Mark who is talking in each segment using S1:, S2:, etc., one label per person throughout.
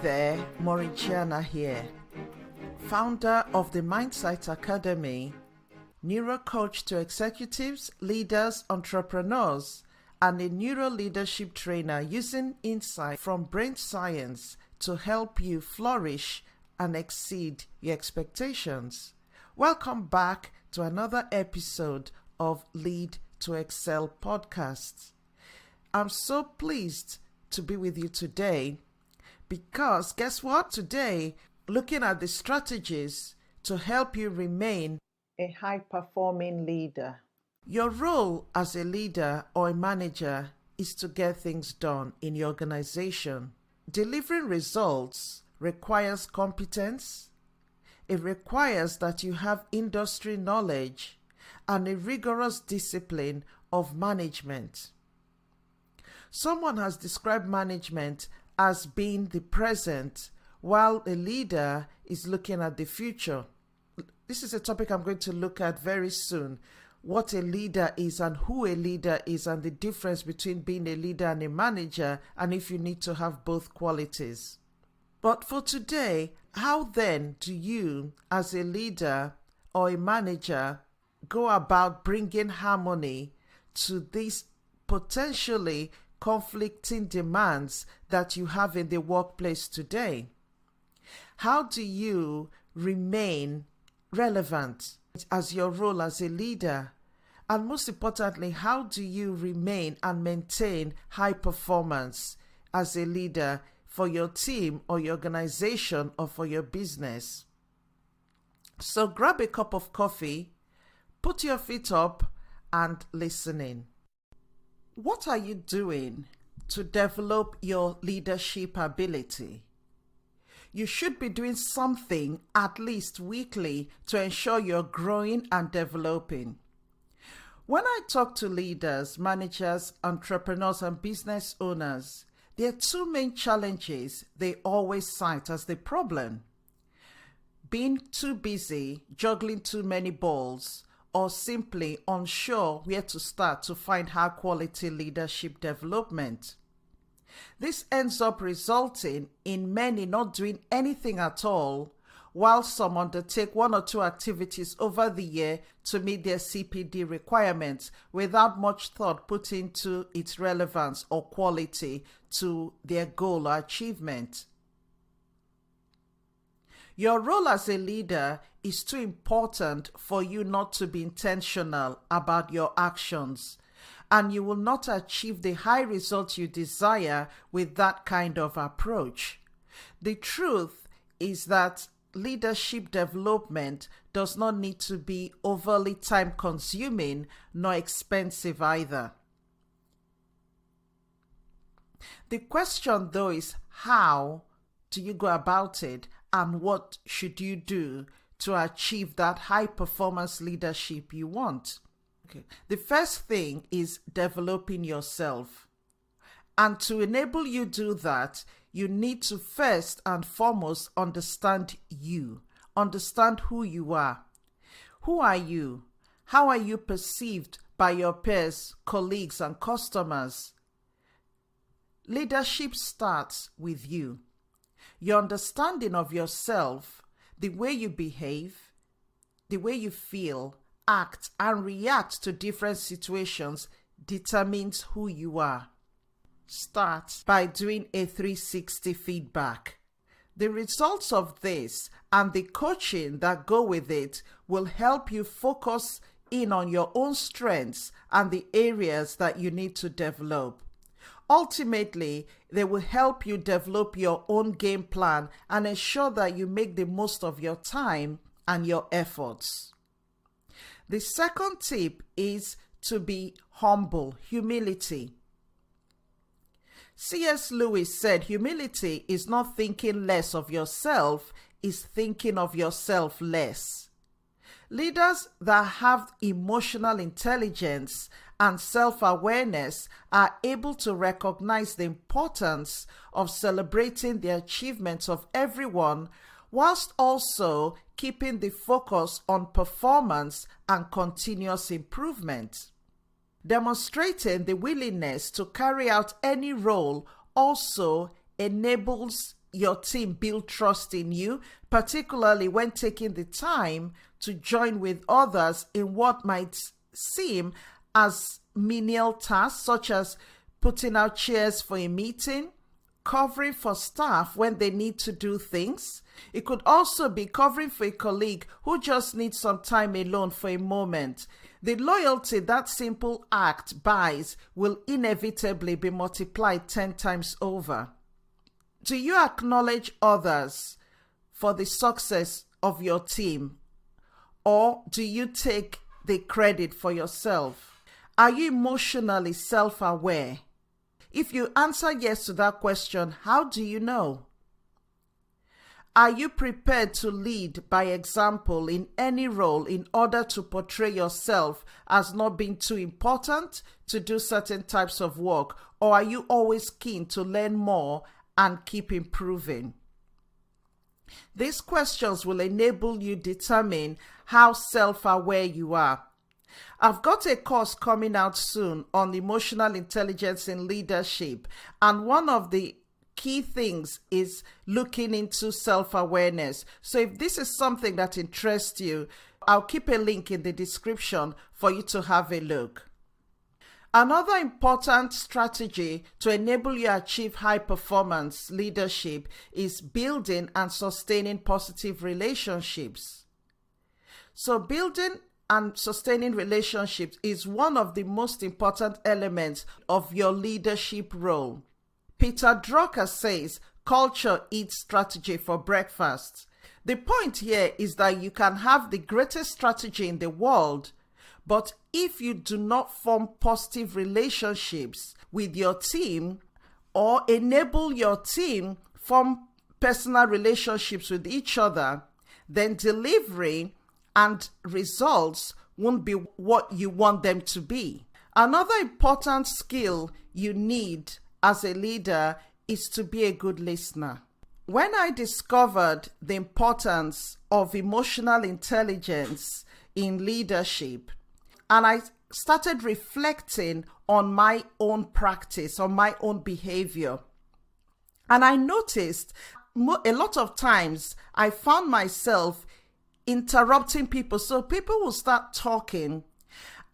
S1: there, Mauritiana here, founder of the Mindsight Academy, neuro coach to executives, leaders, entrepreneurs, and a neuro leadership trainer using insight from brain science to help you flourish and exceed your expectations. Welcome back to another episode of Lead to Excel podcast. I'm so pleased to be with you today because guess what? Today, looking at the strategies to help you remain a high-performing leader. Your role as a leader or a manager is to get things done in your organization. Delivering results requires competence. It requires that you have industry knowledge and a rigorous discipline of management. Someone has described management as being the present, while a leader is looking at the future. This is a topic I'm going to look at very soon. What a leader is and who a leader is and the difference between being a leader and a manager, and if you need to have both qualities. But for today, how then do you as a leader or a manager go about bringing harmony to these potentially conflicting demands that you have in the workplace today? How do you remain relevant as your role as a leader? And most importantly, how do you remain and maintain high performance as a leader for your team or your organization or for your business? So grab a cup of coffee, put your feet up, and listen in. What are you doing to develop your leadership ability? You should be doing something at least weekly to ensure you're growing and developing. When I talk to leaders, managers, entrepreneurs, and business owners, there are two main challenges they always cite as the problem: being too busy, juggling too many balls, or simply unsure where to start to find high-quality leadership development. This ends up resulting in many not doing anything at all, while some undertake one or two activities over the year to meet their CPD requirements without much thought put into its relevance or quality to their goal or achievement. Your role as a leader is too important for you not to be intentional about your actions, and you will not achieve the high results you desire with that kind of approach. The truth is that leadership development does not need to be overly time-consuming nor expensive either. The question, though, is how do you go about it, and what should you do to achieve that high-performance leadership you want? Okay. The first thing is developing yourself. And to enable you do that, you need to first and foremost understand you. Understand who you are. Who are you? How are you perceived by your peers, colleagues, and customers? Leadership starts with you. Your understanding of yourself, the way you behave, the way you feel, act, and react to different situations determines who you are. Start by doing a 360 feedback. The results of this and the coaching that go with it will help you focus in on your own strengths and the areas that you need to develop. Ultimately, they will help you develop your own game plan and ensure that you make the most of your time and your efforts. The second tip is to be humble, humility. C.S. Lewis said humility is not thinking less of yourself, it's thinking of yourself less. Leaders that have emotional intelligence and self-awareness are able to recognize the importance of celebrating the achievements of everyone whilst also keeping the focus on performance and continuous improvement. Demonstrating the willingness to carry out any role also enables your team build trust in you, particularly when taking the time to join with others in what might seem as menial tasks, such as putting out chairs for a meeting, covering for staff when they need to do things. It could also be covering for a colleague who just needs some time alone for a moment. The loyalty that simple act buys will inevitably be multiplied 10 times over. Do you acknowledge others for the success of your team, or do you take the credit for yourself? Are you emotionally self-aware? If you answer yes to that question, how do you know? Are you prepared to lead by example in any role in order to portray yourself as not being too important to do certain types of work, or are you always keen to learn more and keep improving? These questions will enable you determine how self-aware you are. I've got a course coming out soon on emotional intelligence in leadership, and one of the key things is looking into self-awareness. So if this is something that interests you, I'll keep a link in the description for you to have a look. Another important strategy to enable you to achieve high performance leadership is building and sustaining positive relationships. So building and sustaining relationships is one of the most important elements of your leadership role. Peter Drucker says, culture eats strategy for breakfast. The point here is that you can have the greatest strategy in the world, but if you do not form positive relationships with your team or enable your team form personal relationships with each other, then delivery and results won't be what you want them to be. Another important skill you need as a leader is to be a good listener. When I discovered the importance of emotional intelligence in leadership, and I started reflecting on my own practice, on my own behavior, and I noticed a lot of times I found myself interrupting people. So people will start talking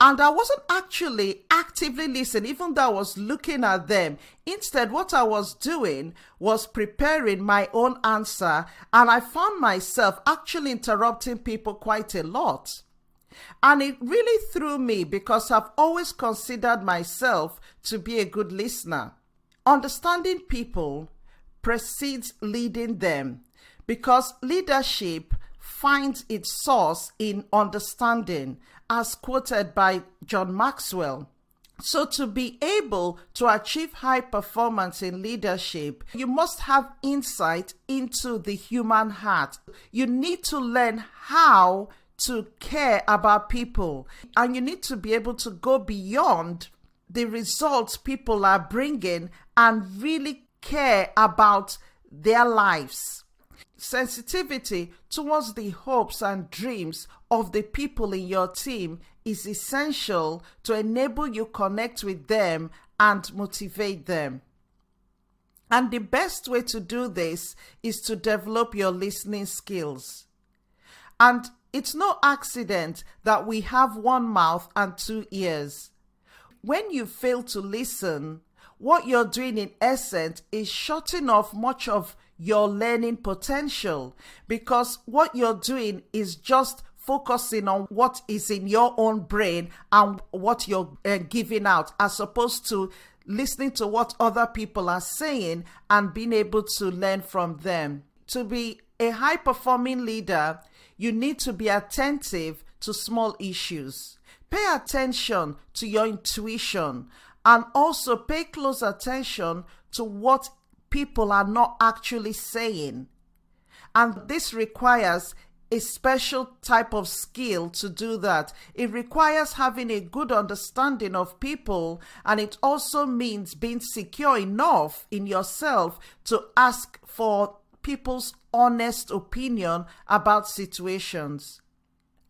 S1: and I wasn't actually actively listening, even though I was looking at them. Instead, what I was doing was preparing my own answer, and I found myself actually interrupting people quite a lot. And it really threw me because I've always considered myself to be a good listener. Understanding people precedes leading them, because leadership finds its source in understanding, as quoted by John Maxwell. So to be able to achieve high performance in leadership, you must have insight into the human heart. You need to learn how to care about people, and you need to be able to go beyond the results people are bringing and really care about their lives. Sensitivity towards the hopes and dreams of the people in your team is essential to enable you connect with them and motivate them. And the best way to do this is to develop your listening skills. And it's no accident that we have one mouth and two ears. When you fail to listen, what you're doing in essence is shutting off much of your learning potential, because what you're doing is just focusing on what is in your own brain and what you're giving out, as opposed to listening to what other people are saying and being able to learn from them. To be a high-performing leader, you need to be attentive to small issues. Pay attention to your intuition, and also pay close attention to what people are not actually saying. And this requires a special type of skill to do that. It requires having a good understanding of people, and it also means being secure enough in yourself to ask for people's honest opinion about situations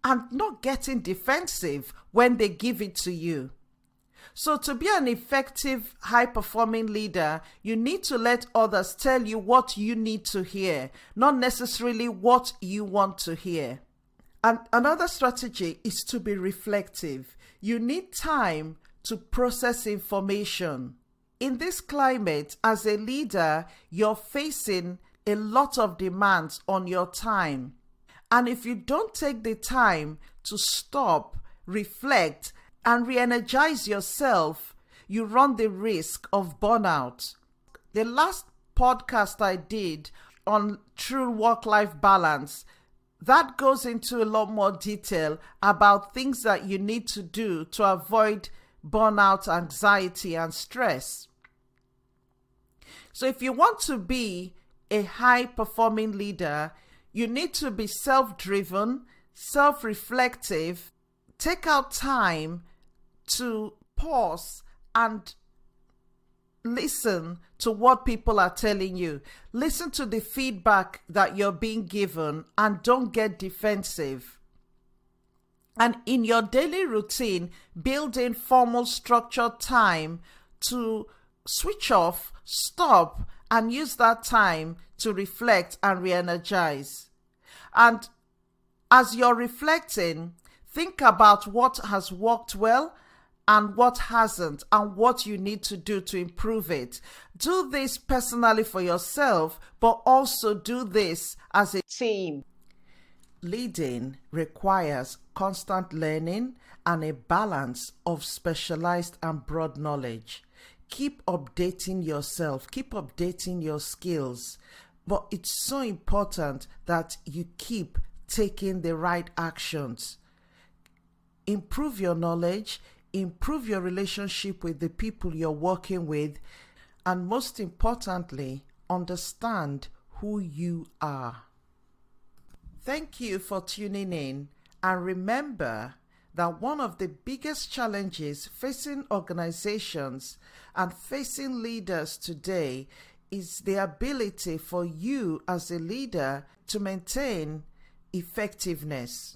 S1: and not getting defensive when they give it to you. So to be an effective, high-performing leader, you need to let others tell you what you need to hear, not necessarily what you want to hear. And another strategy is to be reflective. You need time to process information. In this climate, as a leader, you're facing a lot of demands on your time. And if you don't take the time to stop, reflect, and re-energize yourself, you run the risk of burnout. The last podcast I did on true work-life balance, that goes into a lot more detail about things that you need to do to avoid burnout, anxiety, and stress. So if you want to be a high-performing leader, you need to be self-driven, self-reflective, take out time to pause and listen to what people are telling you. Listen to the feedback that you're being given and don't get defensive. And in your daily routine, build in formal structured time to switch off, stop, and use that time to reflect and re-energize. And as you're reflecting, think about what has worked well and what hasn't, and what you need to do to improve it. Do this personally for yourself, but also do this as a team. Leading requires constant learning and a balance of specialized and broad knowledge. Keep updating yourself, keep updating your skills, but it's so important that you keep taking the right actions. Improve your knowledge, improve your relationship with the people you're working with, and most importantly, understand who you are. Thank you for tuning in, and remember that one of the biggest challenges facing organizations and facing leaders today is the ability for you as a leader to maintain effectiveness.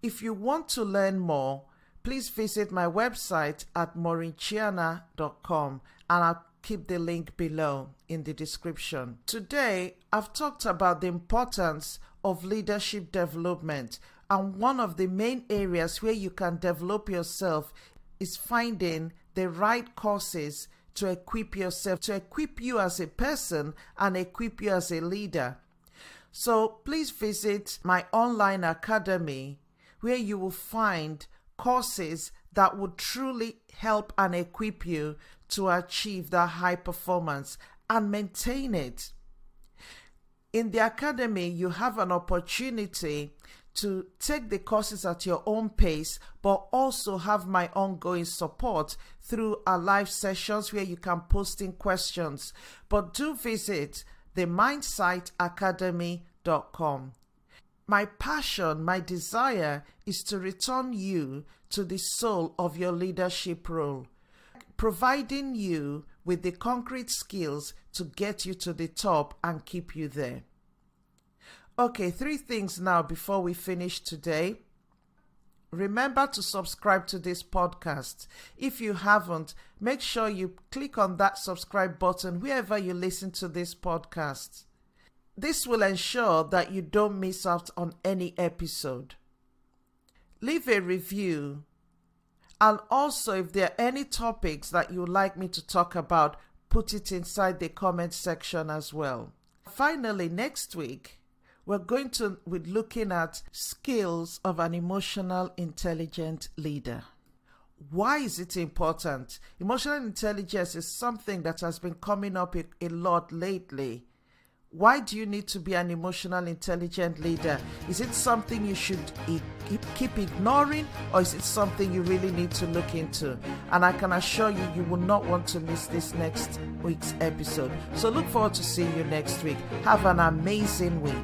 S1: If you want to learn more, please visit my website at maureenchiana.com, and I'll keep the link below in the description. Today, I've talked about the importance of leadership development, and one of the main areas where you can develop yourself is finding the right courses to equip yourself, to equip you as a person and equip you as a leader. So please visit my online academy, where you will find courses that would truly help and equip you to achieve that high performance and maintain it. In the academy, you have an opportunity to take the courses at your own pace, but also have my ongoing support through our live sessions where you can post in questions. But do visit the mindsightacademy.com. My passion, my desire is to return you to the soul of your leadership role, providing you with the concrete skills to get you to the top and keep you there. Okay, 3 things now before we finish today. Remember to subscribe to this podcast. If you haven't, make sure you click on that subscribe button wherever you listen to this podcast. This will ensure that you don't miss out on any episode. Leave a review. And also, if there are any topics that you would like me to talk about, put it inside the comment section as well. Finally, next week, we're going to be looking at skills of an emotional intelligent leader. Why is it important? Emotional intelligence is something that has been coming up a lot lately. Why do you need to be an emotional intelligent leader? Is it something you should keep ignoring, or is it something you really need to look into? And I can assure you, you will not want to miss this next week's episode. So look forward to seeing you next week. Have an amazing week.